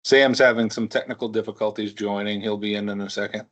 Sam's having some technical difficulties joining. He'll be in a second.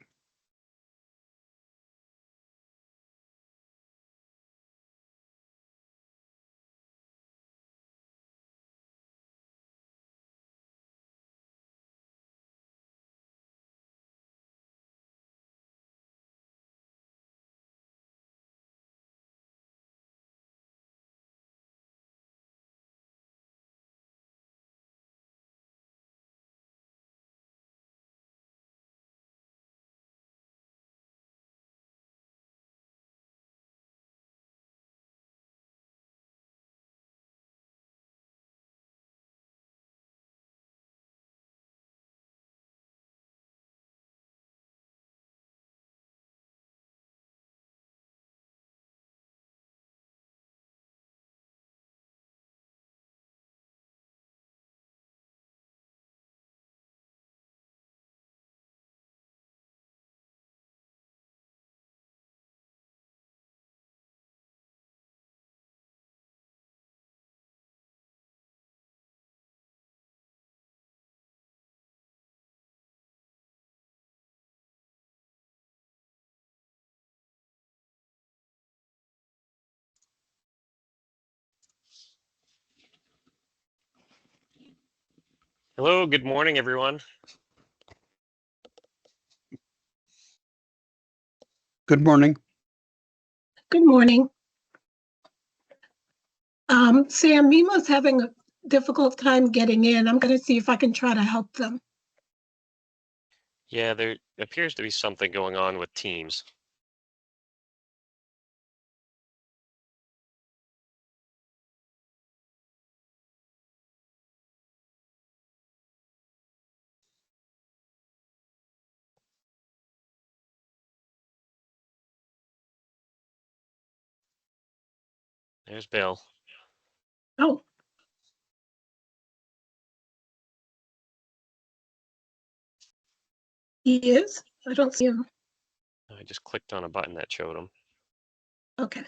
Hello, good morning, everyone. Good morning. Good morning. Sam, Mima's having a difficult time getting in. I'm going to see if I can try to help them. Yeah, there appears to be something going on with Teams. There's Bill. Oh. He is? I don't see him. I just clicked on a button that showed him. Okay.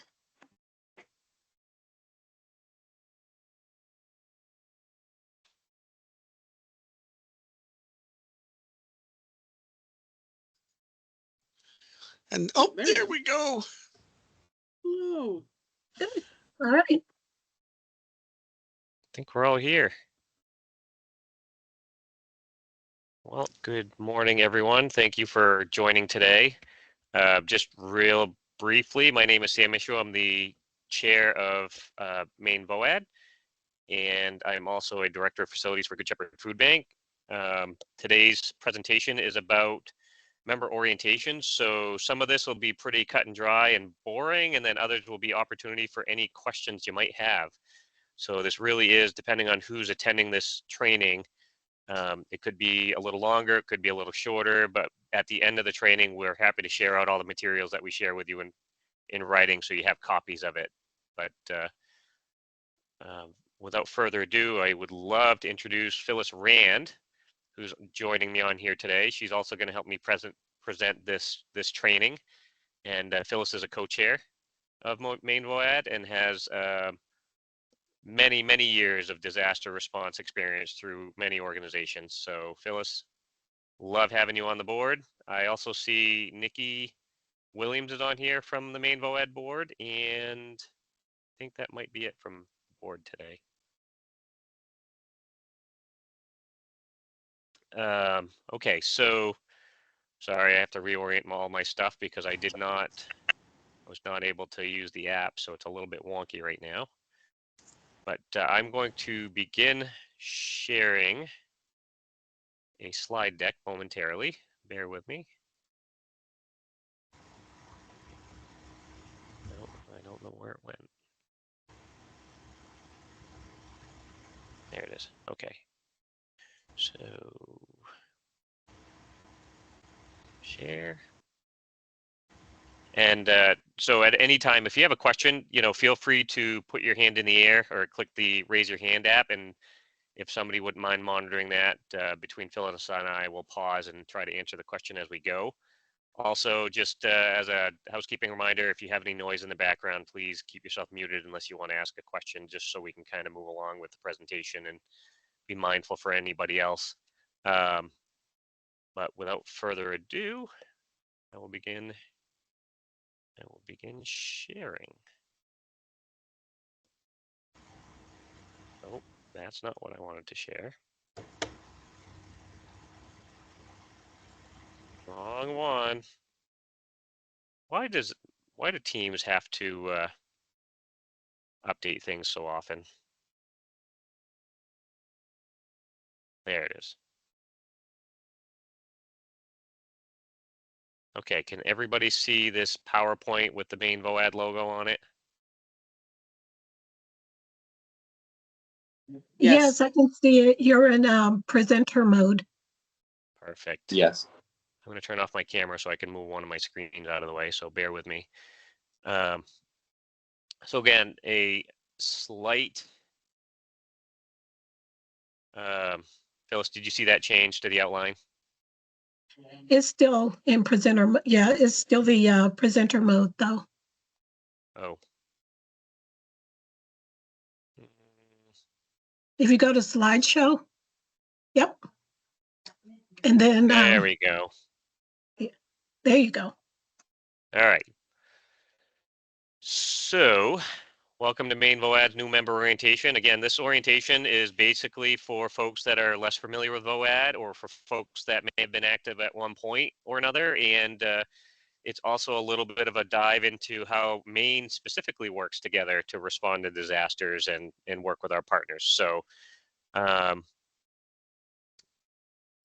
And oh, there we go. Oh. Good. All right. I think we're all here. Well, good morning, everyone. Thank you for joining today. Just real briefly, my name is Sam Mishu. I'm the chair of Maine VOAD, and I'm also a director of facilities for Good Shepherd Food Bank. Today's presentation is about member orientation. So some of this will be pretty cut and dry and boring, and then others will be opportunity for any questions you might have. So this really is depending on who's attending this training. It could be a little longer, it could be a little shorter, but at the end of the training, we're happy to share out all the materials that we share with you in writing so you have copies of it. But without further ado, I would love to introduce Phyllis Rand, who's joining me on here today. She's also going to help me present this training. And Phyllis is a co-chair of Maine VOAD and has many years of disaster response experience through many organizations. So Phyllis, love having you on the board. I also see Nikki Williams is on here from the Maine VOAD board, and I think that might be it from board today. Okay, so sorry, I have to reorient all my stuff because I was not able to use the app, so it's a little bit wonky right now. But I'm going to begin sharing a slide deck momentarily. Bear with me. No, I don't know where it went. There it is. Okay. So share. And so at any time, if you have a question, feel free to put your hand in the air or click the raise your hand app. And if somebody wouldn't mind monitoring that between Phyllis and I, will pause and try to answer the question as we go. Also, just as a housekeeping reminder, if you have any noise in the background, please keep yourself muted unless you want to ask a question, just so we can kind of move along with the presentation and be mindful for anybody else. But without further ado, I will begin sharing. Oh, that's not what I wanted to share. Wrong one. Why do Teams have to update things so often? There it is. Okay, can everybody see this PowerPoint with the Maine VOAD logo on it? Yes, I can see it. You're in presenter mode. Perfect. Yes. I'm going to turn off my camera so I can move one of my screens out of the way, so bear with me. So again, a slight, Phyllis, did you see that change to the outline? It's still in presenter. Yeah, it's still the presenter mode though. Oh. If you go to slideshow, yep. And then There we go. there you go. All right. So, welcome to Maine VOAD's new member orientation. Again, this orientation is basically for folks that are less familiar with VOAD or for folks that may have been active at one point or another. And it's also a little bit of a dive into how Maine specifically works together to respond to disasters and work with our partners. So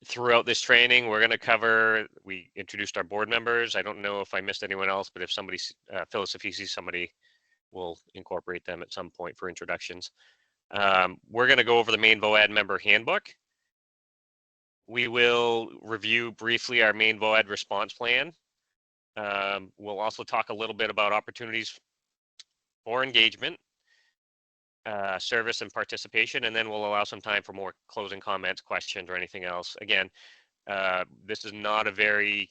throughout this training, we're going to cover, we introduced our board members. I don't know if I missed anyone else, but if somebody, Phyllis, if you see somebody, we'll incorporate them at some point for introductions. We're going to go over the Maine VOAD member handbook. We will review briefly our Maine VOAD response plan. We'll also talk a little bit about opportunities for engagement, service and participation, and then we'll allow some time for more closing comments, questions, or anything else. Again, this is not a very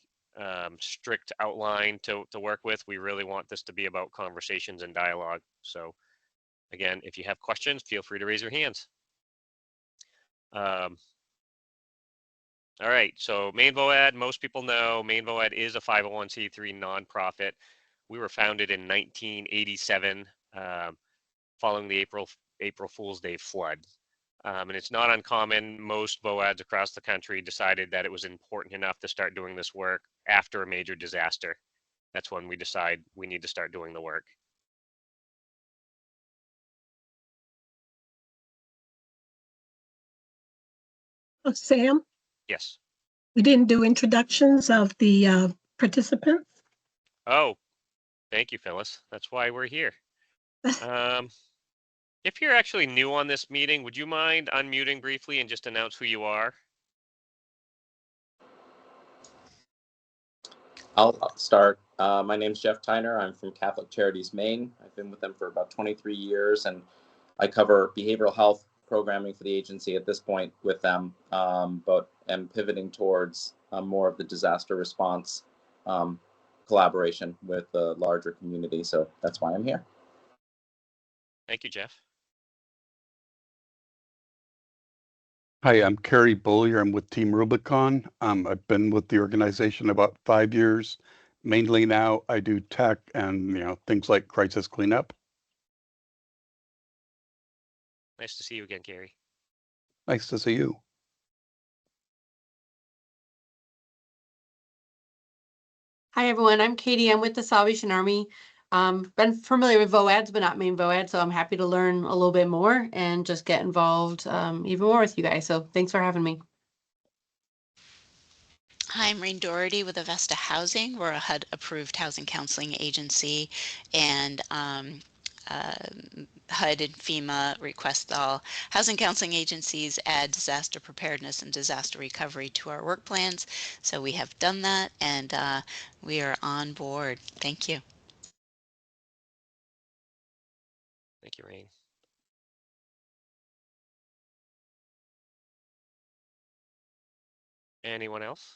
strict outline to work with. We really want this to be about conversations and dialogue. So again, if you have questions, feel free to raise your hands. All right, so Maine VOAD, most people know Maine VOAD is a 501c3 nonprofit. We were founded in 1987 following the April Fool's Day flood. And it's not uncommon, most VOADs across the country decided that it was important enough to start doing this work after a major disaster. That's when we decide we need to start doing the work. Sam, Yes. we didn't do introductions of the participants. Oh, thank you, Phyllis. That's why we're here. If you're actually new on this meeting, would you mind unmuting briefly and just announce who you are? I'll start. My name's Jeff Tyner. I'm from Catholic Charities Maine. I've been with them for about 23 years, and I cover behavioral health programming for the agency at this point with them, but am pivoting towards more of the disaster response collaboration with the larger community. So that's why I'm here. Thank you, Jeff. Hi, I'm Kerry Bullier. I'm with Team Rubicon. I've been with the organization about 5 years. Mainly now I do tech and things like crisis cleanup. Nice to see you again, Gary. Nice to see you. Hi, everyone. I'm Katie. I'm with the Salvation Army. Been familiar with VOADs, but not Maine VOAD, so I'm happy to learn a little bit more and just get involved even more with you guys. So thanks for having me. Hi, I'm Rain Doherty with Avesta Housing. We're a HUD-approved housing counseling agency, and HUD and FEMA request all housing counseling agencies add disaster preparedness and disaster recovery to our work plans. So we have done that, and we are on board. Thank you. Thank you, Rain. Anyone else?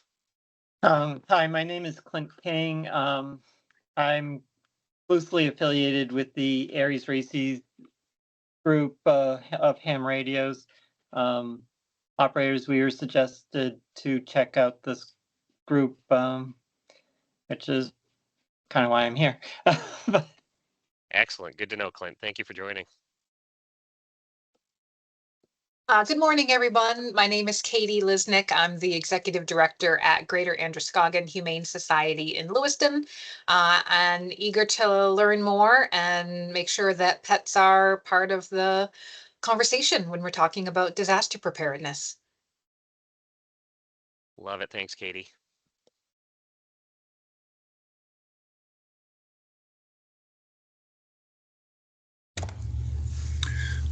Hi, my name is Clint King. I'm loosely affiliated with the Aries Races group of ham radios. operators, we were suggested to check out this group, which is kind of why I'm here. But Excellent. Good to know, Clint. Thank you for joining. Good morning, everyone. My name is Katie Lisnick. I'm the Executive Director at Greater Androscoggin Humane Society in Lewiston, and eager to learn more and make sure that pets are part of the conversation when we're talking about disaster preparedness. Love it. Thanks, Katie.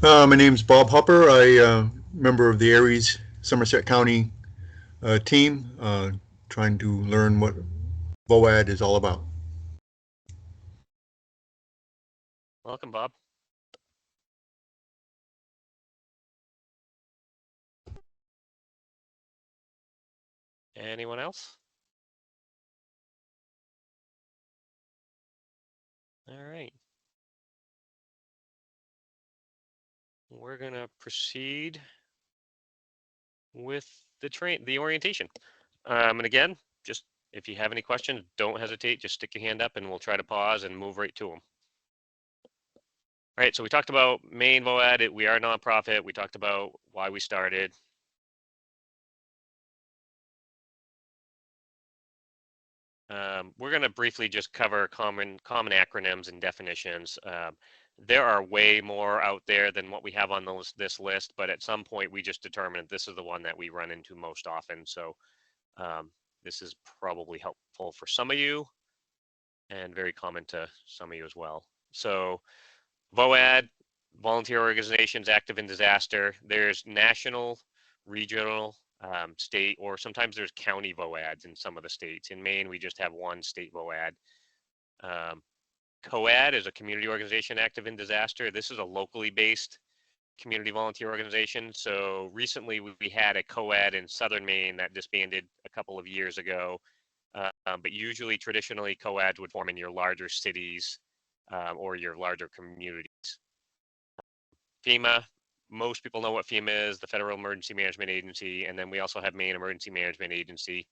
My name's Bob Hopper. I member of the Aries Somerset County team, trying to learn what VOAD is all about. Welcome, Bob. Anyone else? All right. We're gonna proceed with the orientation. And again, just if you have any questions, don't hesitate. Just stick your hand up, and we'll try to pause and move right to them. All right. So we talked about Maine VOAD. We are a nonprofit. We talked about why we started. We're going to briefly just cover common acronyms and definitions. There are way more out there than what we have on this list, but at some point we just determined this is the one that we run into most often. So this is probably helpful for some of you and very common to some of you as well. So VOAD, volunteer organizations active in disaster. There's national, regional, state, or sometimes there's county VOADs in some of the states. In Maine, we just have one state VOAD. COAD is a community organization active in disaster. This is a locally based community volunteer organization. So recently we had a COAD in southern Maine that disbanded a couple of years ago. But usually, traditionally, COADs would form in your larger cities or your larger communities. FEMA, most people know what FEMA is, the Federal Emergency Management Agency, and then we also have Maine Emergency Management Agency.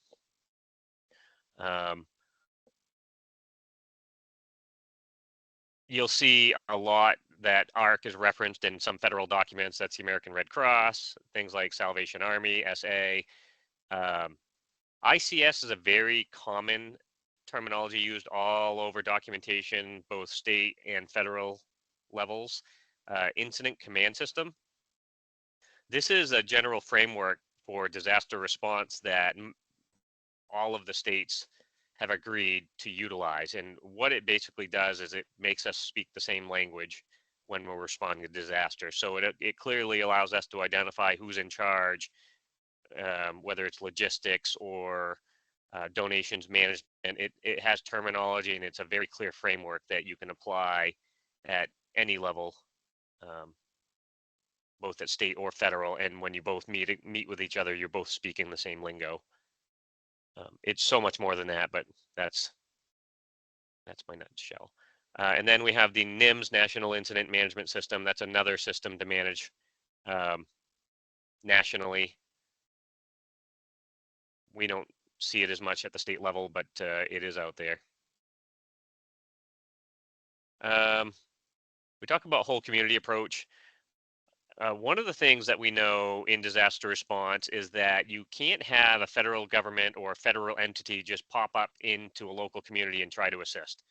You'll see a lot that ARC is referenced in some federal documents. That's the American Red Cross, things like Salvation Army, SA. ICS is a very common terminology used all over documentation, both state and federal levels. Incident Command System. This is a general framework for disaster response that all of the states have agreed to utilize. And what it basically does is it makes us speak the same language when we're responding to disaster. So it clearly allows us to identify who's in charge, whether it's logistics or donations management. It has terminology, and it's a very clear framework that you can apply at any level, both at state or federal. And when you both meet with each other, you're both speaking the same lingo. It's so much more than that, but that's my nutshell. And then we have the NIMS, National Incident Management System. That's another system to manage nationally. We don't see it as much at the state level, but it is out there. We talk about whole community approach. One of the things that we know in disaster response is that you can't have a federal government or a federal entity just pop up into a local community and try to assist.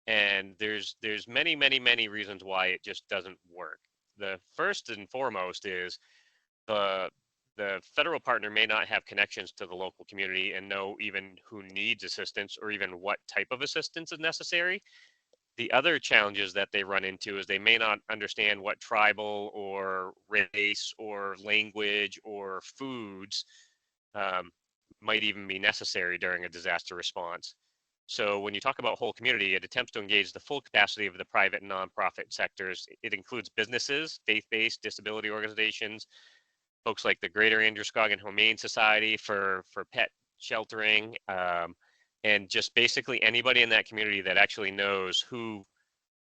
And there's many, many, many reasons why it just doesn't work. The first and foremost is the federal partner may not have connections to the local community and know even who needs assistance or even what type of assistance is necessary. The other challenges that they run into is they may not understand what tribal or race or language or foods might even be necessary during a disaster response. So when you talk about whole community, it attempts to engage the full capacity of the private and nonprofit sectors. It includes businesses, faith-based disability organizations, folks like the Greater Androscoggin Humane Society for pet sheltering, and just basically anybody in that community that actually knows who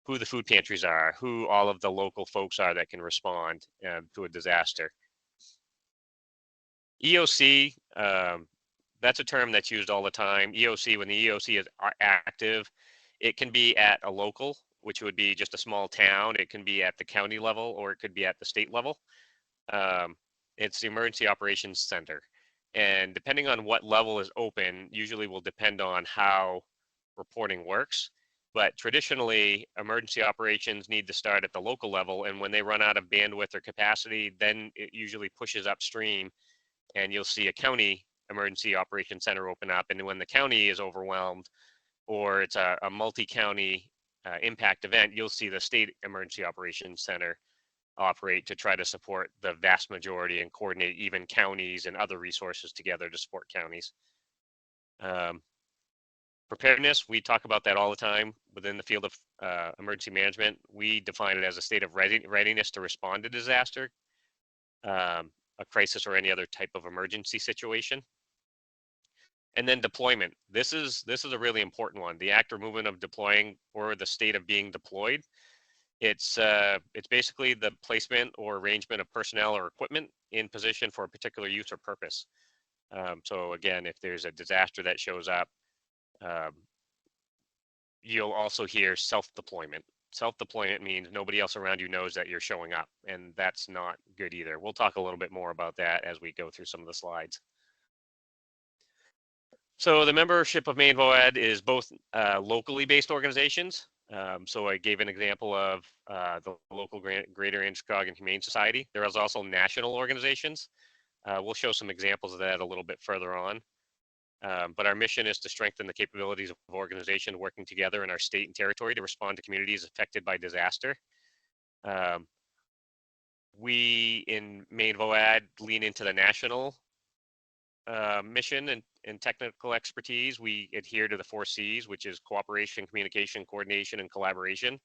the food pantries are, who all of the local folks are that can respond to a disaster. EOC, that's a term that's used all the time. EOC, when the EOC is active, it can be at a local, which would be just a small town. It can be at the county level, or it could be at the state level. It's the Emergency Operations Center. And depending on what level is open, usually will depend on how reporting works. But traditionally, emergency operations need to start at the local level. And when they run out of bandwidth or capacity, then it usually pushes upstream, and you'll see a county emergency operations center open up. And when the county is overwhelmed, or it's a multi-county impact event, you'll see the state emergency operations center operate to try to support the vast majority and coordinate even counties and other resources together to support counties. Preparedness, we talk about that all the time within the field of emergency management. We define it as a state of readiness to respond to disaster, a crisis, or any other type of emergency situation. And then deployment. This is a really important one. The act or movement of deploying, or the state of being deployed. It's basically the placement or arrangement of personnel or equipment in position for a particular use or purpose. So again, if there's a disaster that shows up, you'll also hear self-deployment. Self-deployment means nobody else around you knows that you're showing up, and that's not good either. We'll talk a little bit more about that as we go through some of the slides. So the membership of Maine VOAD is both locally based organizations. So I gave an example of the local Greater Androscoggin Humane Society. There is also national organizations. We'll show some examples of that a little bit further on. But our mission is to strengthen the capabilities of organizations working together in our state and territory to respond to communities affected by disaster. We in Maine VOAD lean into the national mission and technical expertise. We adhere to the 4 C's, which is cooperation, communication, coordination, and collaboration.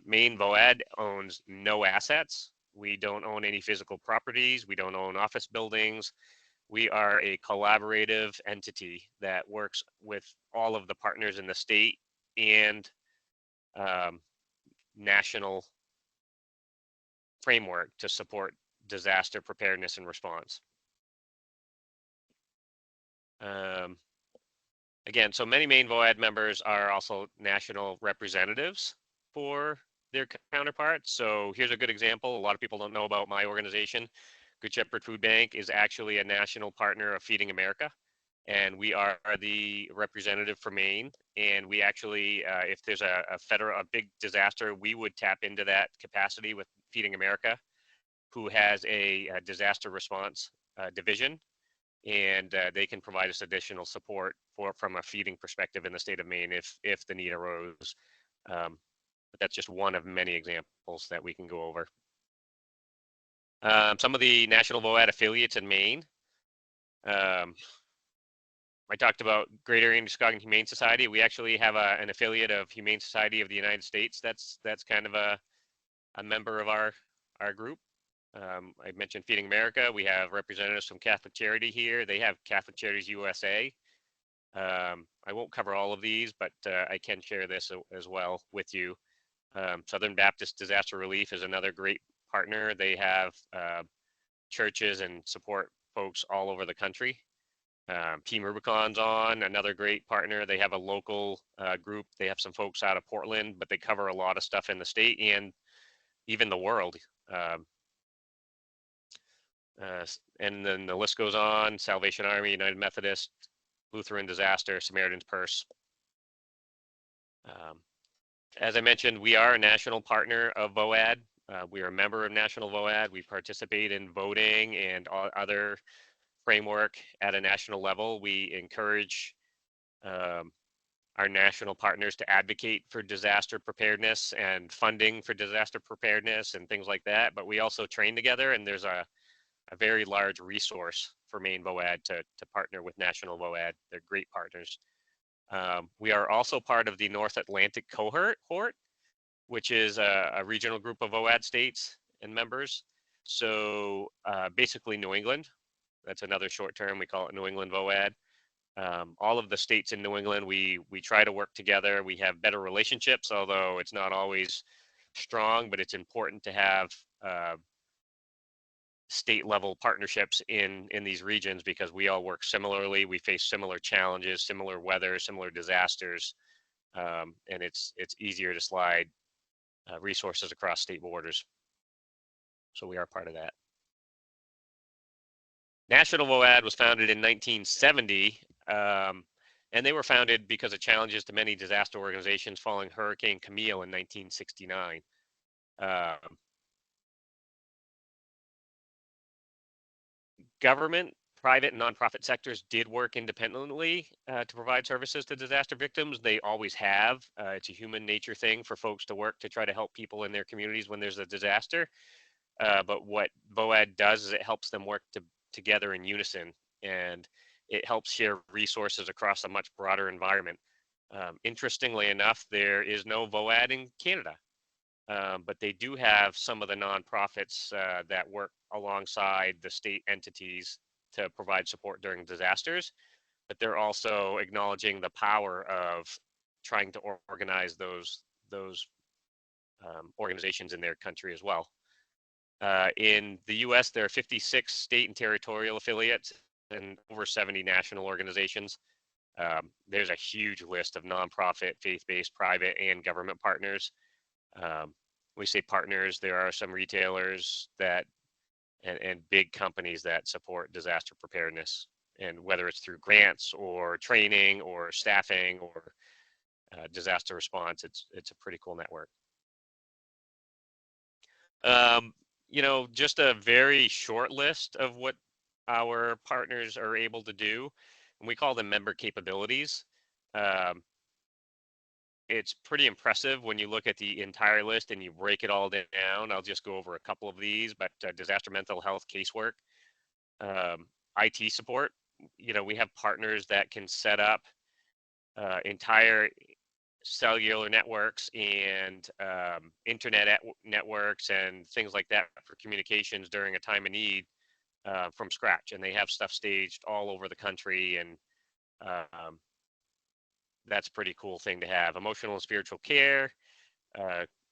Maine VOAD owns no assets. We don't own any physical properties. We don't own office buildings. We are a collaborative entity that works with all of the partners in the state and national framework to support disaster preparedness and response. Again, so many Maine VOAD members are also national representatives for their counterparts. So here's a good example. A lot of people don't know about my organization. Good Shepherd Food Bank is actually a national partner of Feeding America, and we are the representative for Maine. And we actually, if there's a big disaster, we would tap into that capacity with Feeding America, who has a disaster response division, and they can provide us additional support from a feeding perspective in the state of Maine if the need arose. But that's just one of many examples that we can go over. Some of the national VOAD affiliates in Maine. I talked about Greater Androscoggin Humane Society. We actually have an affiliate of Humane Society of the United States. That's kind of a member of our group. I mentioned Feeding America. We have representatives from Catholic Charity here. They have Catholic Charities USA. I won't cover all of these, but I can share this as well with you. Southern Baptist Disaster Relief is another great partner. They have churches and support folks all over the country. Team Rubicon's on, another great partner. They have a local group. They have some folks out of Portland, but they cover a lot of stuff in the state and even the world. And then the list goes on: Salvation Army, United Methodist, Lutheran Disaster, Samaritan's Purse. As I mentioned, we are a national partner of VOAD. We are a member of National VOAD. We participate in voting and other framework at a national level. We encourage our national partners to advocate for disaster preparedness and funding for disaster preparedness and things like that. But we also train together, and there's a very large resource for Maine VOAD to partner with National VOAD. They're great partners. We are also part of the North Atlantic cohort, which is a regional group of VOAD states and members. So basically New England, that's another short term, we call it New England VOAD. All of the states in New England, we try to work together. We have better relationships, although it's not always strong, but it's important to have state level partnerships in these regions, because we all work similarly. We face similar challenges, similar weather, similar disasters, and it's easier to slide resources across state borders. So we are part of that. National VOAD was founded in 1970, and they were founded because of challenges to many disaster organizations following Hurricane Camille in 1969. Government, private, and nonprofit sectors did work independently to provide services to disaster victims. They always have. It's a human nature thing for folks to work to try to help people in their communities when there's a disaster. But what VOAD does is it helps them work together in unison, and it helps share resources across a much broader environment. Interestingly enough, there is no VOAD in Canada, but they do have some of the nonprofits that work alongside the state entities to provide support during disasters, but they're also acknowledging the power of trying to organize those organizations in their country as well. In the US, there are 56 state and territorial affiliates and over 70 national organizations. There's a huge list of nonprofit, faith-based, private, and government partners. We say partners, there are some retailers that and big companies that support disaster preparedness. And whether it's through grants or training or staffing or disaster response, it's a pretty cool network. You know, just a very short list of what our partners are able to do, and we call them member capabilities. It's pretty impressive when you look at the entire list and you break it all down. I'll just go over a couple of these, but disaster mental health casework, IT support. You know, we have partners that can set up entire cellular networks and internet networks and things like that for communications during a time of need from scratch. And they have stuff staged all over the country, and that's a pretty cool thing to have. Emotional and spiritual care,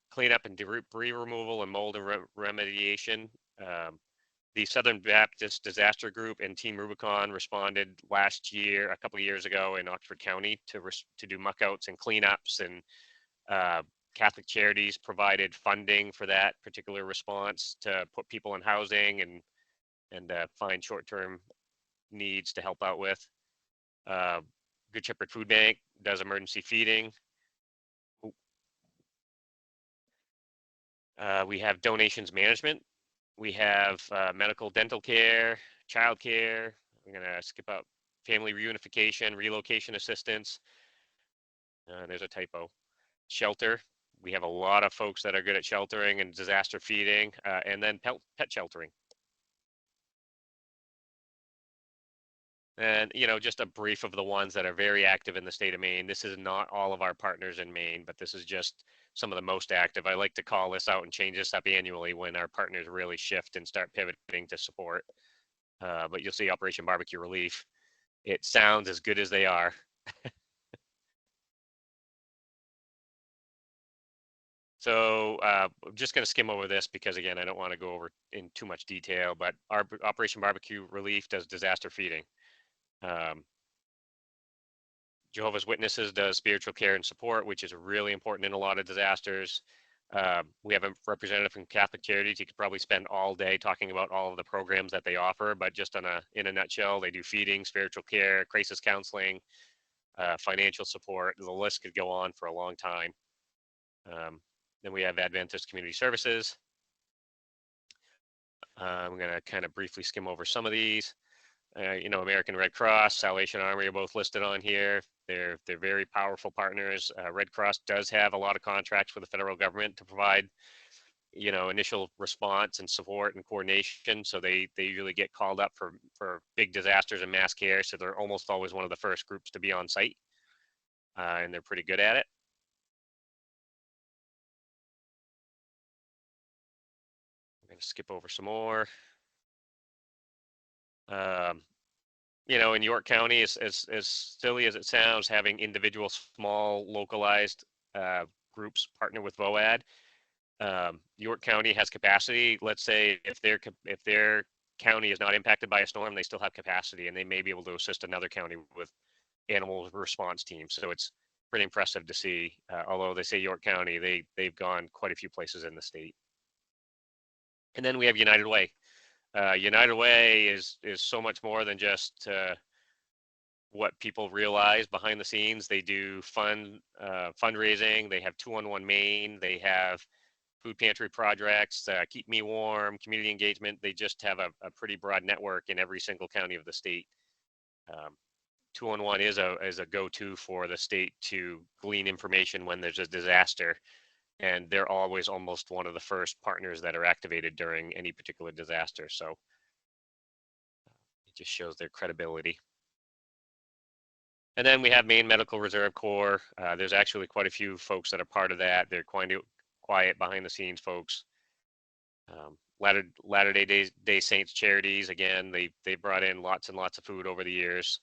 cleanup and debris removal, and mold and remediation. The Southern Baptist Disaster Group and Team Rubicon responded last year, a couple of years ago, in Oxford County to do muckouts and cleanups, and Catholic Charities provided funding for that particular response to put people in housing and find short-term needs to help out with. Good Shepherd Food Bank does emergency feeding. We have donations management. We have medical dental care, child care. I'm going to skip out family reunification, relocation assistance. There's a typo. Shelter. We have a lot of folks that are good at sheltering and disaster feeding, and then pet sheltering. And, you know, just a brief of the ones that are very active in the state of Maine. This is not all of our partners in Maine, but this is just some of the most active. I like to call this out and change this up annually when our partners really shift and start pivoting to support. But you'll see Operation Barbecue Relief. It sounds as good as they are. So I'm just going to skim over this because, again, I don't want to go over in too much detail, but our Operation Barbecue Relief does disaster feeding. Jehovah's Witnesses does spiritual care and support, which is really important in a lot of disasters. We have a representative from Catholic Charities. You could probably spend all day talking about all of the programs that they offer, but just in a nutshell, they do feeding, spiritual care, crisis counseling, financial support. The list could go on for a long time. Then we have Adventist Community Services. I'm going to kind of briefly skim over some of these. You know, American Red Cross, Salvation Army are both listed on here. They're very powerful partners. Red Cross does have a lot of contracts with the federal government to provide, you know, initial response and support and coordination. So they usually get called up for big disasters and mass care. So they're almost always one of the first groups to be on site, and they're pretty good at it. I'm going to skip over some more. You know, in York County, as silly as it sounds, having individual small localized groups partner with VOAD, York County has capacity. Let's say if their county is not impacted by a storm, they still have capacity, and they may be able to assist another county with animal response teams. So it's pretty impressive to see. Although they say York County, they've gone quite a few places in the state. And then we have United Way. United Way is so much more than just what people realize behind the scenes. They do fundraising. They have 211 Maine. They have food pantry projects, Keep Me Warm, community engagement. They just have a pretty broad network in every single county of the state. 211 is a go-to for the state to glean information when there's a disaster. And they're always almost one of the first partners that are activated during any particular disaster. So it just shows their credibility. And then we have Maine Medical Reserve Corps. There's actually quite a few folks that are part of that. They're quite quiet behind the scenes folks. Latter-day Saints Charities, again, they brought in lots and lots of food over the years.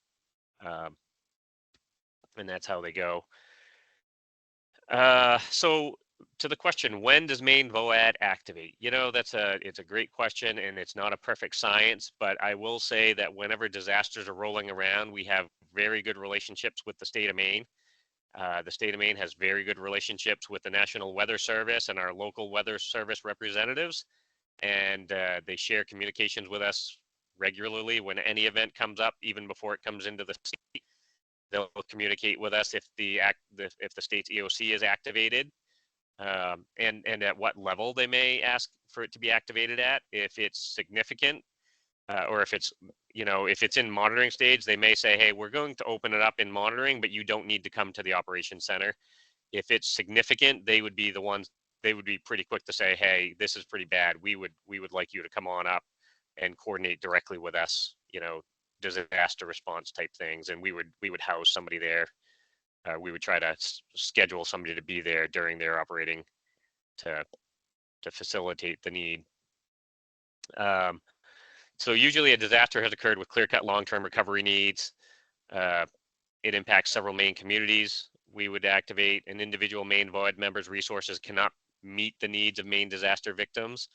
And that's how they go. So to the question, when does Maine VOAD activate? You know, it's a great question, and it's not a perfect science, but I will say that whenever disasters are rolling around, we have very good relationships with the state of Maine. The state of Maine has very good relationships with the National Weather Service and our local weather service representatives, and they share communications with us regularly when any event comes up, even before it comes into the state. They'll communicate with us if the state's EOC is activated, and at what level they may ask for it to be activated at. If it's significant, or if it's in monitoring stage, they may say, hey, we're going to open it up in monitoring, but you don't need to come to the operations center. If it's significant, they would be pretty quick to say, hey, this is pretty bad. We would like you to come on up and coordinate directly with us, disaster response type things. And we would house somebody there. We would try to schedule somebody to be there during their operating to facilitate the need. So usually a disaster has occurred with clear-cut long-term recovery needs. It impacts several Maine communities. We would activate an individual Maine VOAD member's resources cannot meet the needs of Maine disaster victims.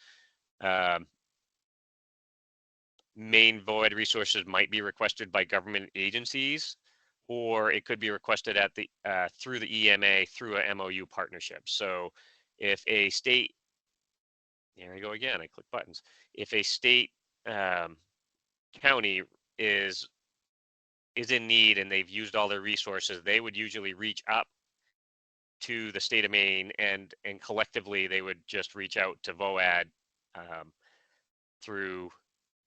Maine VOAD resources might be requested by government agencies, or it could be requested at through the EMA through a MOU partnership. So if a state, there I go again, I click buttons. If a state county is in need and they've used all their resources, they would usually reach up to the state of Maine, and collectively they would just reach out to VOAD through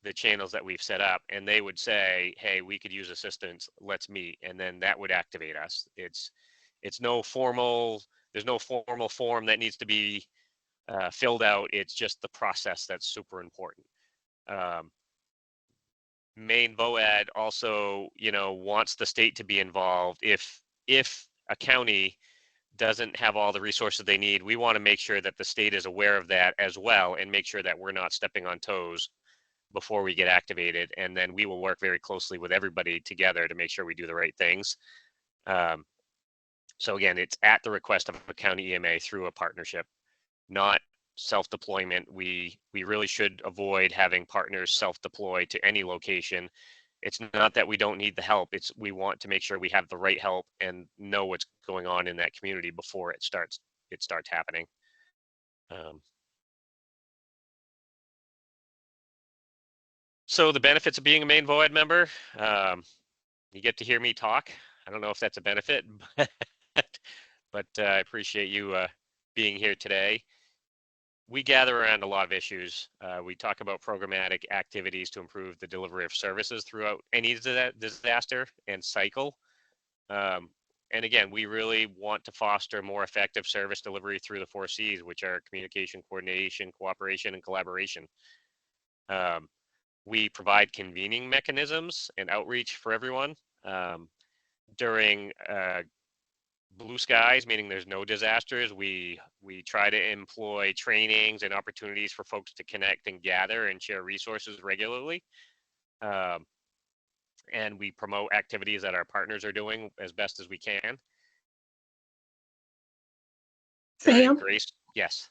the channels that we've set up, and they would say, hey, we could use assistance, let's meet, and then that would activate us. There's no formal form that needs to be filled out. It's just the process that's super important. Maine VOAD also, wants the state to be involved. If a county doesn't have all the resources they need, we want to make sure that the state is aware of that as well, and make sure that we're not stepping on toes before we get activated. And then we will work very closely with everybody together to make sure we do the right things. So again, it's at the request of a county EMA through a partnership, not self-deployment. We really should avoid having partners self-deploy to any location. It's not that we don't need the help. It's we want to make sure we have the right help and know what's going on in that community before it starts happening. So the benefits of being a Maine VOAD member, you get to hear me talk. I don't know if that's a benefit, but I appreciate you being here today. We gather around a lot of issues. We talk about programmatic activities to improve the delivery of services throughout any disaster and cycle. And again, we really want to foster more effective service delivery through the 4 C's, which are communication, coordination, cooperation, and collaboration. We provide convening mechanisms and outreach for everyone during blue skies, meaning there's no disasters. We try to employ trainings and opportunities for folks to connect and gather and share resources regularly. And we promote activities that our partners are doing as best as we can. Sam? Grace, yes.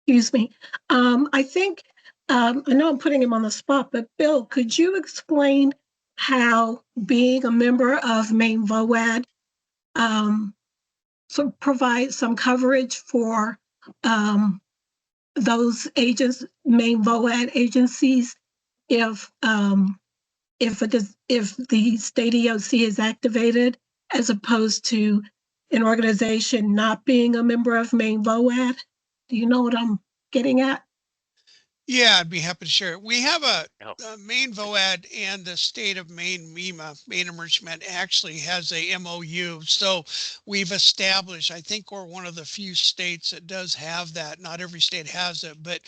Excuse me. I think, I know I'm putting him on the spot, but Bill, could you explain how being a member of Maine VOAD so provides some coverage for those agents, Maine VOAD agencies, if if the state EOC is activated, as opposed to an organization not being a member of Maine VOAD? Do you know what I'm getting at? Yeah, I'd be happy to share it. We have a Oh. Maine VOAD and the state of Maine MEMA, Maine Emergent actually has a MOU. So we've established, I think we're one of the few states that does have that. Not every state has it, but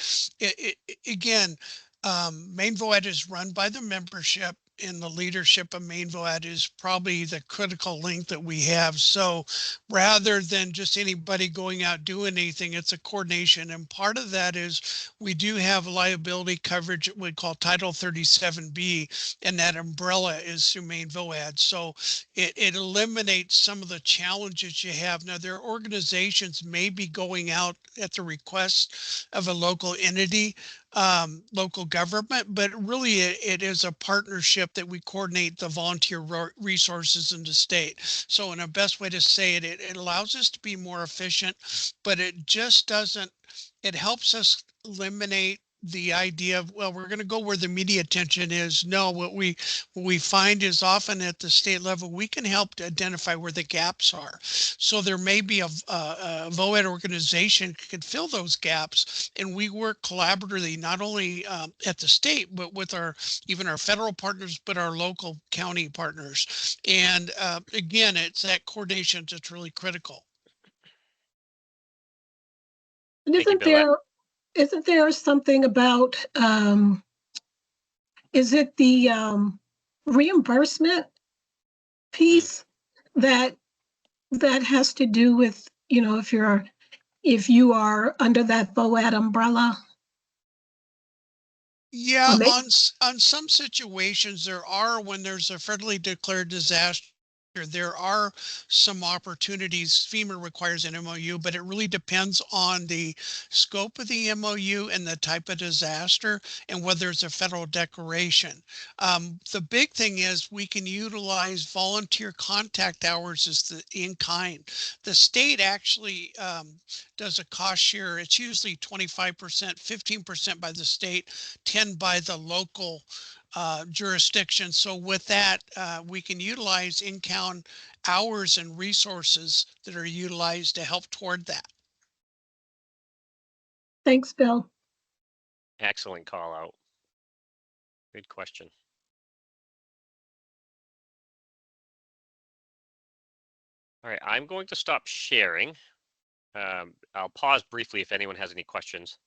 again, Maine VOAD is run by the membership, and the leadership of Maine VOAD is probably the critical link that we have. So rather than just anybody going out doing anything, it's a coordination. And part of that is we do have liability coverage we call Title 37B, and that umbrella is through Maine VOAD. So it eliminates some of the challenges you have. Now, their organizations may be going out at the request of a local entity, local government, but really it is a partnership that we coordinate the volunteer resources in the state. So in a best way to say it, it allows us to be more efficient, but it just doesn't, it helps us eliminate the idea of, well, we're going to go where the media attention is. No, what we find is often at the state level, we can help to identify where the gaps are. So there may be a VOAD organization could fill those gaps, and we work collaboratively, not only at the state, but with even our federal partners, but our local county partners. And again, it's that coordination that's really critical. And Thank you, Bill. isn't there something about, is it the reimbursement piece that has to do with, you know, if you are under that VOAD umbrella? Yeah, on some situations there are, when there's a federally declared disaster, there are some opportunities. FEMA requires an MOU, but it really depends on the scope of the MOU and the type of disaster and whether it's a federal declaration. The big thing is we can utilize volunteer contact hours as the in kind. The state actually does a cost share. It's usually 25%, 15% by the state, 10 by the local jurisdiction. So with that, we can utilize in-count hours and resources that are utilized to help toward that. Thanks, Bill. Excellent call out. Good question. All right, I'm going to stop sharing. I'll pause briefly if anyone has any questions.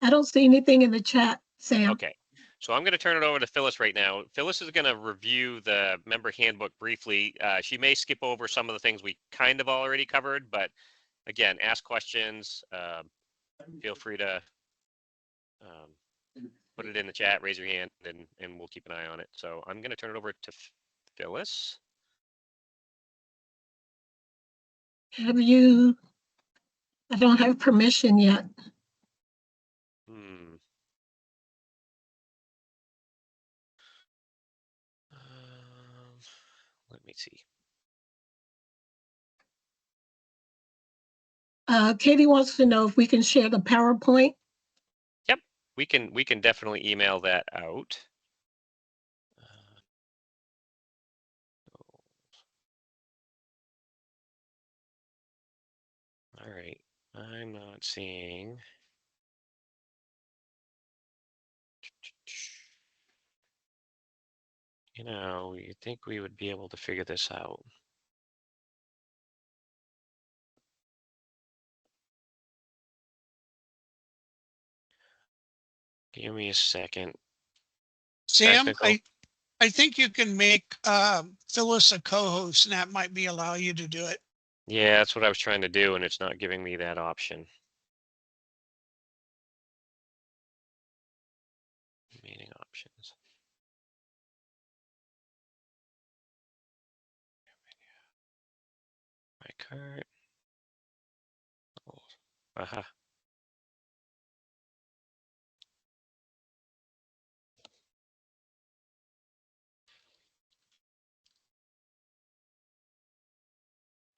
I don't see anything in the chat, Sam. Okay, so I'm going to turn it over to Phyllis right now. Phyllis is going to review the member handbook briefly. She may skip over some of the things we kind of already covered, but again, ask questions. Feel free to put it in the chat, raise your hand, and we'll keep an eye on it. So I'm going to turn it over to Phyllis. Have you, I don't have permission yet. Let me see. Katie wants to know if we can share the PowerPoint. Yep, we can definitely email that out. All right, I'm not seeing. You know, you'd think we would be able to figure this out. Give me a second. Sam, Technical. I think you can make Phyllis a co-host, and that might allow you to do it. Yeah, that's what I was trying to do, and it's not giving me that option. Meeting options. My card. Uh-huh.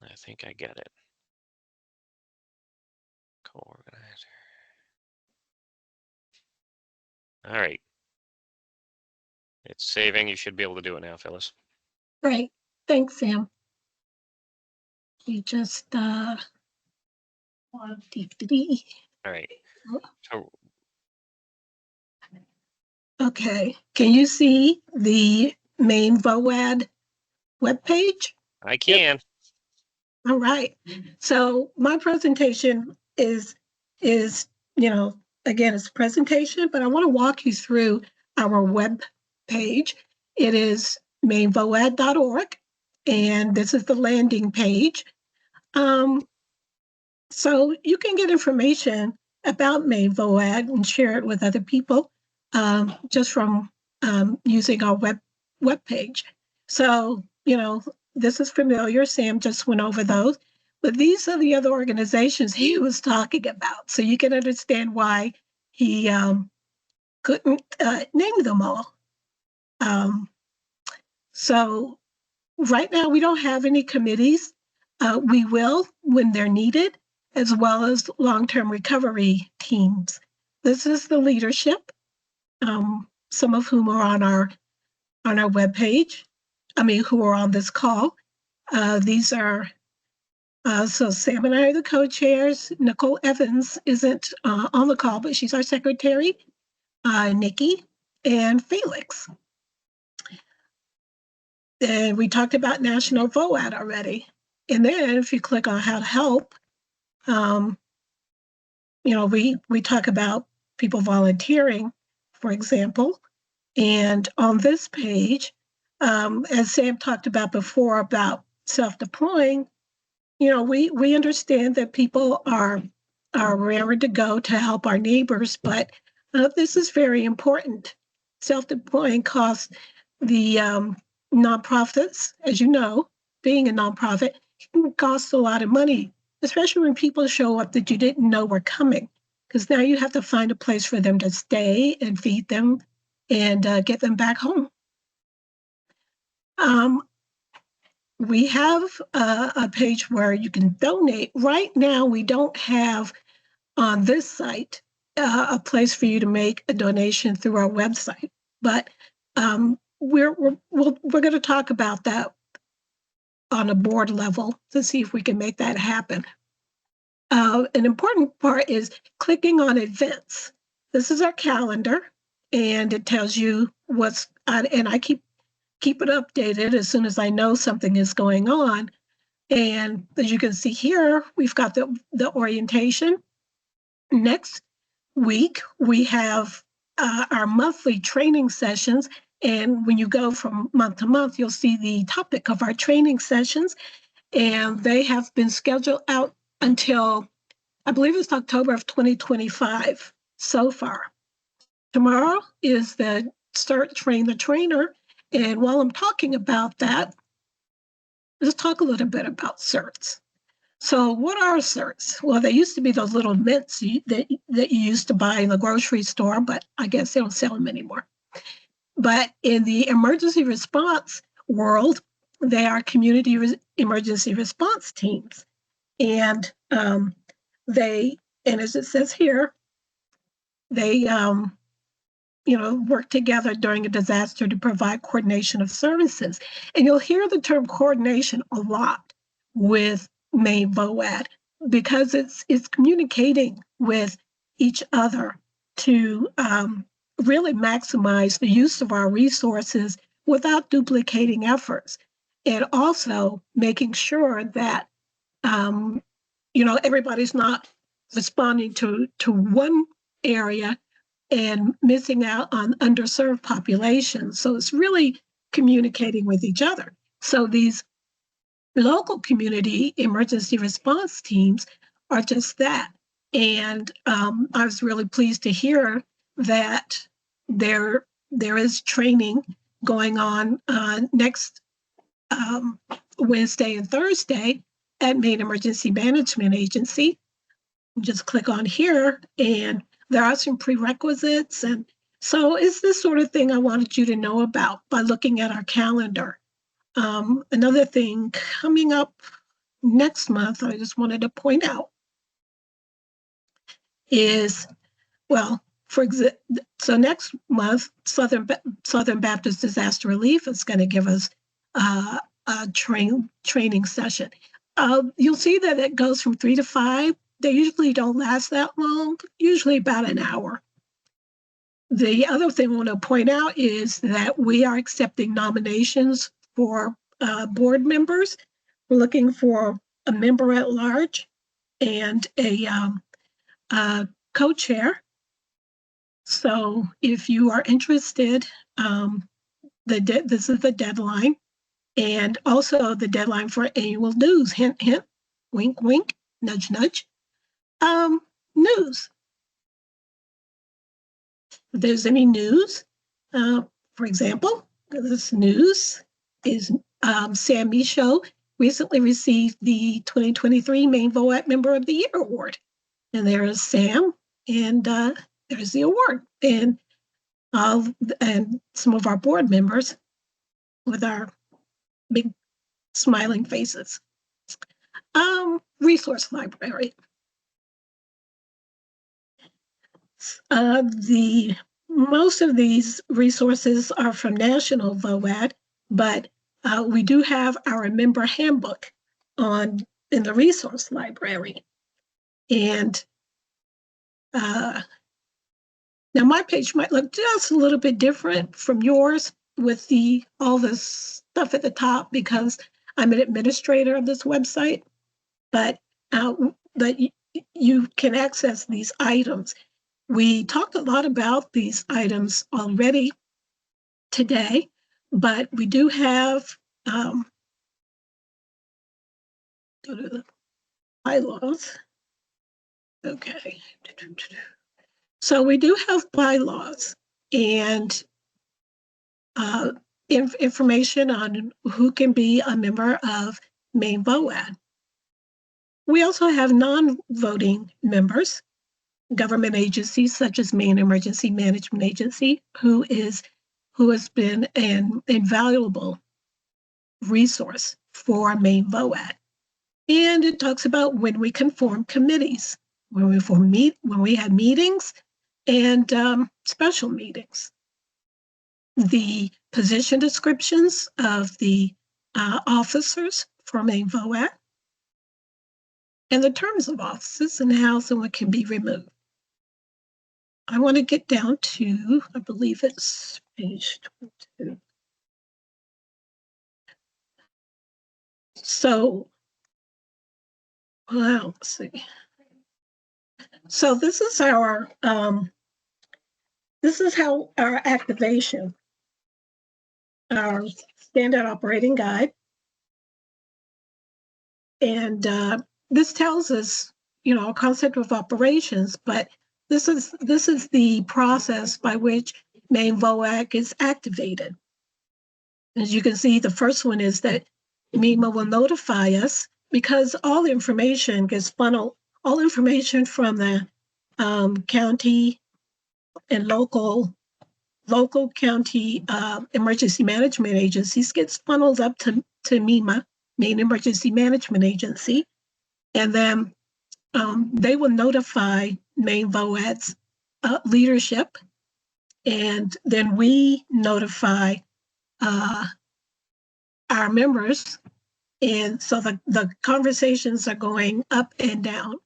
I think I get it. Co-organizer. All right. It's saving. You should be able to do it now, Phyllis. Great. Thanks, Sam. You just, All right. So okay. Can you see the Maine VOAD webpage? I can. All right. So my presentation is, again, it's a presentation, but I want to walk you through our web page. It is mainvoad.org, and this is the landing page. So you can get information about Maine VOAD and share it with other people just from using our web page. So, this is familiar. Sam just went over those. But these are the other organizations he was talking about. So you can understand why he couldn't name them all. So right now, we don't have any committees. We will when they're needed, as well as long-term recovery teams. This is the leadership, some of whom are on our webpage. Who are on this call. These are so Sam and I are the co-chairs. Nicole Evans isn't on the call, but she's our secretary. Nikki and Felix. And we talked about National VOAD already. And then if you click on how to help, we talk about people volunteering, for example. And on this page, as Sam talked about before about self-deploying, we understand that people are raring to go to help our neighbors, but this is very important. Self-deploying costs the nonprofits, as you know, being a nonprofit, costs a lot of money, especially when people show up that you didn't know were coming, because now you have to find a place for them to stay and feed them and get them back home. We have a page where you can donate. Right now, we don't have on this site a place for you to make a donation through our website, but we're going to talk about that on a board level to see if we can make that happen. An important part is clicking on events. This is our calendar, and it tells you what's on, and I keep it updated as soon as I know something is going on. And as you can see here, we've got the orientation. Next week, we have our monthly training sessions. And when you go from month to month, you'll see the topic of our training sessions. And they have been scheduled out until, I believe it's October of 2025 so far. Tomorrow is the Start Train the Trainer. And while I'm talking about that, let's talk a little bit about certs. So what are certs? Well, they used to be those little mints that you used to buy in the grocery store, but I guess they don't sell them anymore. But in the emergency response world, they are community emergency response teams. And and as it says here, they work together during a disaster to provide coordination of services. And you'll hear the term coordination a lot with Maine VOAD because it's communicating with each other to really maximize the use of our resources without duplicating efforts, and also making sure that everybody's not responding to one area and missing out on underserved populations. So it's really communicating with each other. So these local community emergency response teams are just that. And I was really pleased to hear that there is training going on next Wednesday and Thursday at Maine Emergency Management Agency. just click on here, and there are some prerequisites. And so it's this sort of thing I wanted you to know about by looking at our calendar. Another thing coming up next month, I just wanted to point out is, well, so next month, Southern Baptist Disaster Relief is going to give us a training session. You'll see that it goes from 3 to 5. They usually don't last that long, usually about an hour. The other thing I want to point out is that we are accepting nominations for board members. We're looking for a member at large and a co-chair. So if you are interested, this is the deadline, and also the deadline for annual news. Hint, hint, wink, wink, nudge, nudge. News. If there's any news, for example, this news is Sam Michaud recently received the 2023 Maine VOAD Member of the Year Award. And there is Sam, and there's the award. And some of our board members with our big smiling faces. Resource library. Most of these resources are from National VOAD, but we do have our member handbook in the resource library. And now my page might look just a little bit different from yours with all this stuff at the top because I'm an administrator of this website, but you can access these items. We talked a lot about these items already today, but we do have go to the bylaws. Okay. So we do have bylaws and information on who can be a member of Maine VOAD. We also have non-voting members, government agencies such as Maine Emergency Management Agency, who has been an invaluable resource for Maine VOAD. And it talks about when we can form committees, when we had meetings and special meetings. The position descriptions of the officers for Maine VOAD, and the terms of offices and how someone can be removed. I want to get down to, I believe it's page 22. So, well, let's see. So this is how our activation, our standard operating guide. And this tells us, a concept of operations, but this is the process by which Maine VOAD is activated. As you can see, the first one is that MEMA will notify us because all information gets funneled, all information from the county and local county emergency management agencies gets funneled up to MEMA, Maine Emergency Management Agency, and then they will notify Maine VOAD's leadership, and then we notify our members, and so the conversations are going up and down.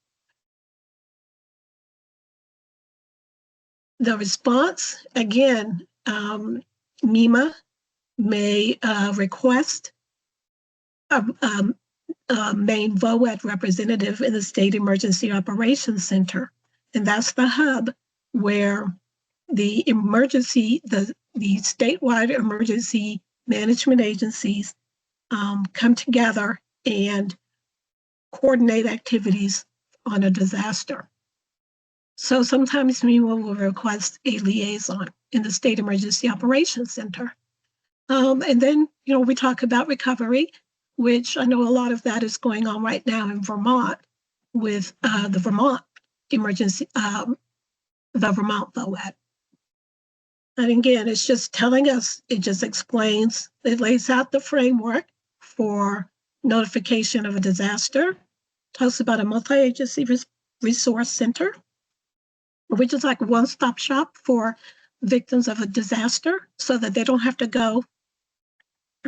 The response, again, MEMA may request a Maine VOAD representative in the State Emergency Operations Center. And that's the hub where the statewide emergency management agencies come together and coordinate activities on a disaster. So sometimes MEMA will request a liaison in the State Emergency Operations Center. And then, we talk about recovery, which I know a lot of that is going on right now in Vermont with the Vermont emergency, the Vermont VOAD. And again, it's just telling us, it just explains, it lays out the framework for notification of a disaster, talks about a multi-agency resource center, which is like a one-stop shop for victims of a disaster so that they don't have to go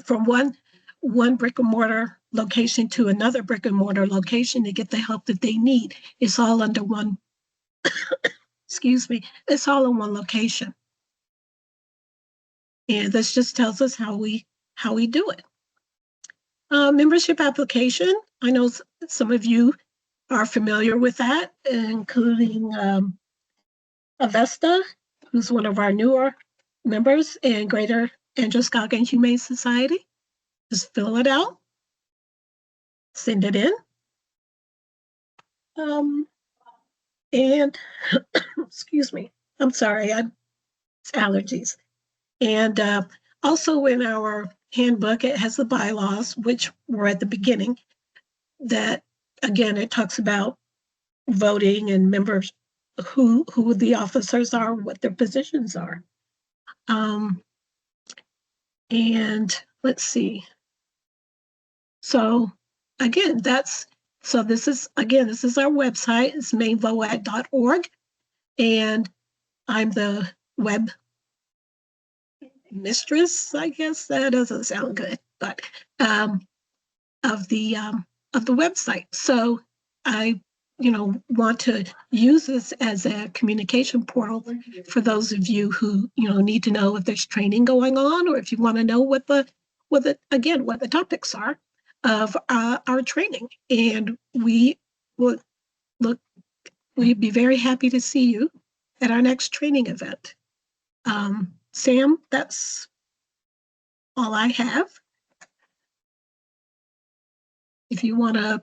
from one brick and mortar location to another brick and mortar location to get the help that they need. It's all under one, excuse me, it's all in one location. And this just tells us how we do it. Membership application. I know some of you are familiar with that, including Avesta, who's one of our newer members, and Greater Androscoggin Humane Society. Just fill it out, send it in. And excuse me, I'm sorry, it's allergies. And also in our handbook, it has the bylaws, which were at the beginning, that again, it talks about voting and members, who the officers are, what their positions are. And let's see. So again, this is our website. It's mainvoad.org. And I'm the web mistress, I guess. That doesn't sound good, but of the website. So I want to use this as a communication portal for those of you who need to know if there's training going on, or if you want to know what the topics are of our training. And we'd be very happy to see you at our next training event. Sam, that's all I have. If you want to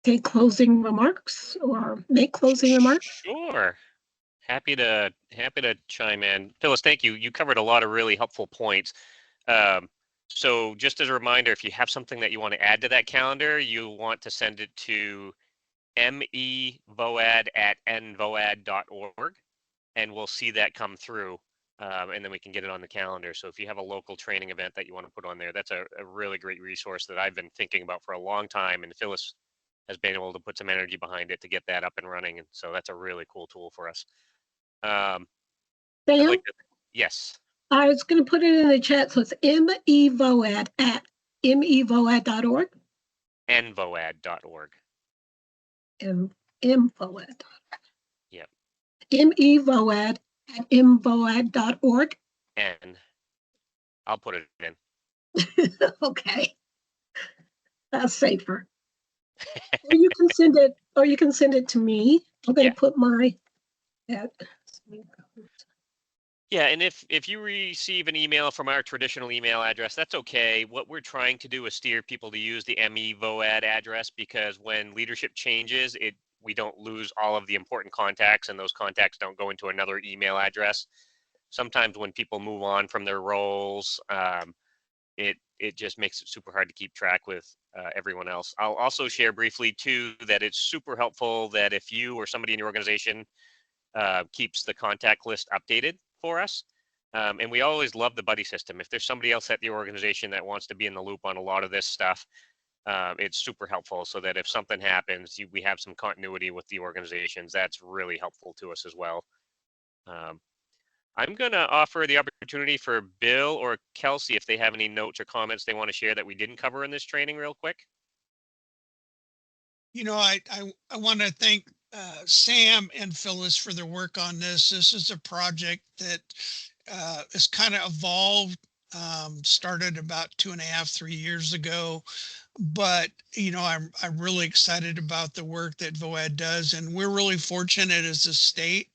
take closing remarks or make closing remarks. Sure. Happy to chime in. Phyllis, thank you. You covered a lot of really helpful points. So just as a reminder, if you have something that you want to add to that calendar, you want to send it to mevoad@nvoad.org, and we'll see that come through, and then we can get it on the calendar. So if you have a local training event that you want to put on there, that's a really great resource that I've been thinking about for a long time, and Phyllis has been able to put some energy behind it to get that up and running, and so that's a really cool tool for us. Sam, yes. I was going to put it in the chat, so it's mevoad@mevoad.org. nvoad.org. Mvoad. Yep. mevoad@mvoad.org. And I'll put it in. Okay. That's safer. Or you can send it to me. I'm going to put my Yeah, and if you receive an email from our traditional email address, that's okay. What we're trying to do is steer people to use the MEVOAD address, because when leadership changes, we don't lose all of the important contacts, and those contacts don't go into another email address. Sometimes when people move on from their roles, it just makes it super hard to keep track with everyone else. I'll also share briefly too that it's super helpful that if you or somebody in your organization keeps the contact list updated for us. And we always love the buddy system. If there's somebody else at the organization that wants to be in the loop on a lot of this stuff, it's super helpful, so that if something happens, we have some continuity with the organizations. That's really helpful to us as well. I'm going to offer the opportunity for Bill or Kelsey if they have any notes or comments they want to share that we didn't cover in this training real quick. I want to thank Sam and Phyllis for their work on this. This is a project that has kind of evolved, started about 2.5, 3 years ago. But, I'm really excited about the work that VOAD does, and we're really fortunate as a state.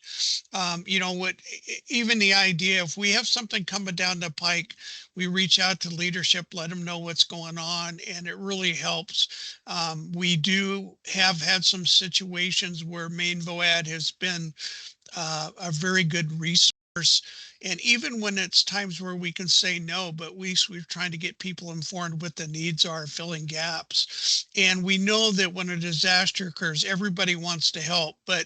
Even the idea, if we have something coming down the pike, we reach out to leadership, let them know what's going on, and it really helps. We have had some situations where Maine VOAD has been a very good resource And even when it's times where we can say no, but at least we're trying to get people informed what the needs are, filling gaps. And we know that when a disaster occurs, everybody wants to help. But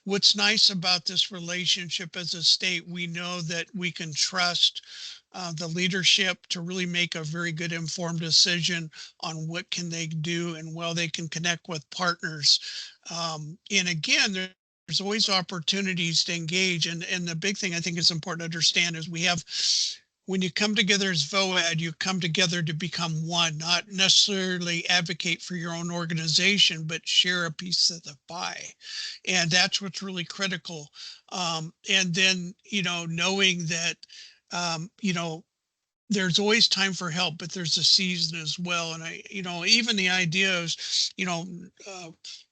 what's nice about this relationship as a state, we know that we can trust the leadership to really make a very good informed decision on what can they do and well they can connect with partners. And again, there's always opportunities to engage. And the big thing I think is important to understand is when you come together as VOAD, you come together to become one, not necessarily advocate for your own organization, but share a piece of the pie. And that's what's really critical. And then, knowing that, there's always time for help, but there's a season as well. And even the idea is,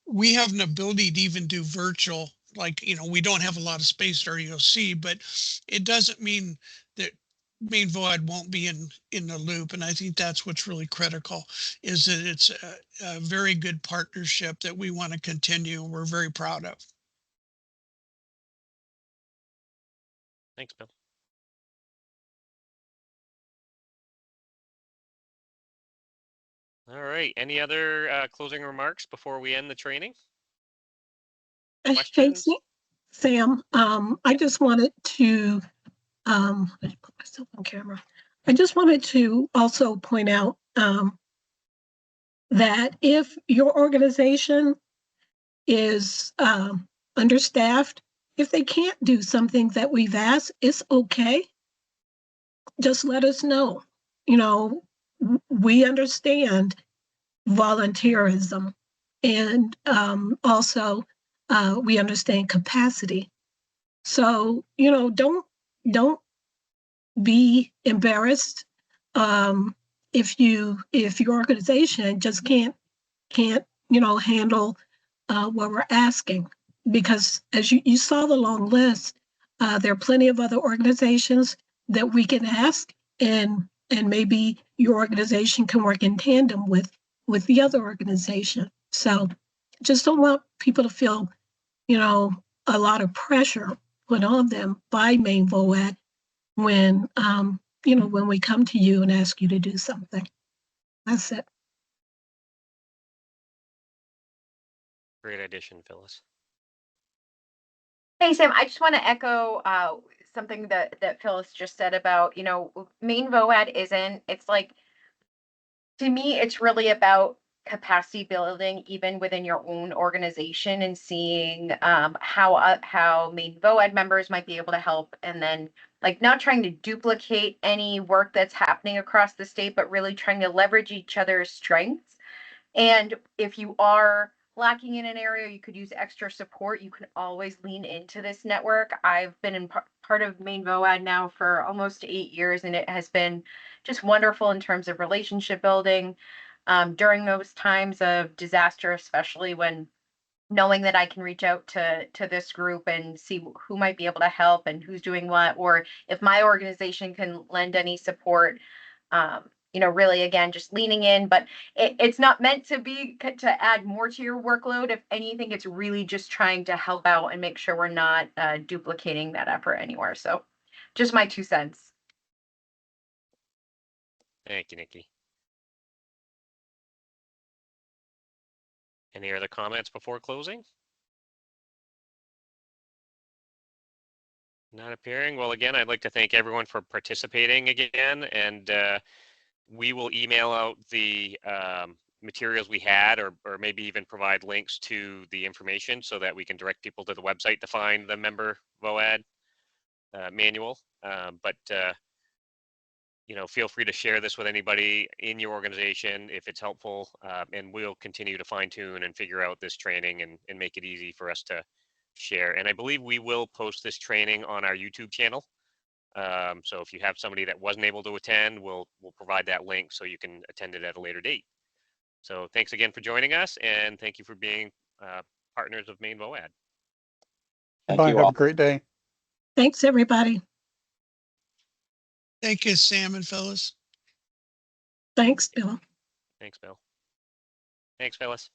we have an ability to even do virtual, like, we don't have a lot of space at our EOC, but it doesn't mean that Maine VOAD won't be in the loop. And I think that's what's really critical, is that it's a very good partnership that we want to continue. We're very proud of. Thanks, Bill. All right. Any other closing remarks before we end the training? Questions? Sam, I just wanted to, I put myself on camera. I just wanted to also point out that if your organization is understaffed, if they can't do something that we've asked, it's okay. Just let us know. We understand volunteerism, and also we understand capacity. So don't be embarrassed if your organization just can't handle what we're asking, because as you saw the long list, there are plenty of other organizations that we can ask, and maybe your organization can work in tandem with the other organization. So just don't want people to feel a lot of pressure put on them by Maine VOAD when when we come to you and ask you to do something. That's it. Great addition, Phyllis. Hey, Sam, I just want to echo something that Phyllis just said about, Maine VOAD it's like, to me, it's really about capacity building, even within your own organization, and seeing how Maine VOAD members might be able to help. And then, like, not trying to duplicate any work that's happening across the state, but really trying to leverage each other's strengths. And if you are lacking in an area, you could use extra support, you can always lean into this network. I've been in part of Maine VOAD now for almost 8 years, and it has been just wonderful in terms of relationship building during those times of disaster, especially when knowing that I can reach out to this group and see who might be able to help and who's doing what, or if my organization can lend any support. Really, again, just leaning in, but it's not meant to add more to your workload. If anything, it's really just trying to help out and make sure we're not duplicating that effort anywhere. So just my 2 cents. Thank you, Nikki. Any other comments before closing? Not appearing. Well, again, I'd like to thank everyone for participating again, and we will email out the materials we had, or maybe even provide links to the information so that we can direct people to the website to find the member VOAD manual. Feel free to share this with anybody in your organization if it's helpful, and we'll continue to fine tune and figure out this training and make it easy for us to share. And I believe we will post this training on our YouTube channel. So if you have somebody that wasn't able to attend, we'll provide that link so you can attend it at a later date. So thanks again for joining us, and thank you for being partners of Maine VOAD. Bye. Have a great day. Thanks, everybody. Thank you, Sam and Phyllis. Thanks, Bill. Thanks, Bill. Thanks, Phyllis.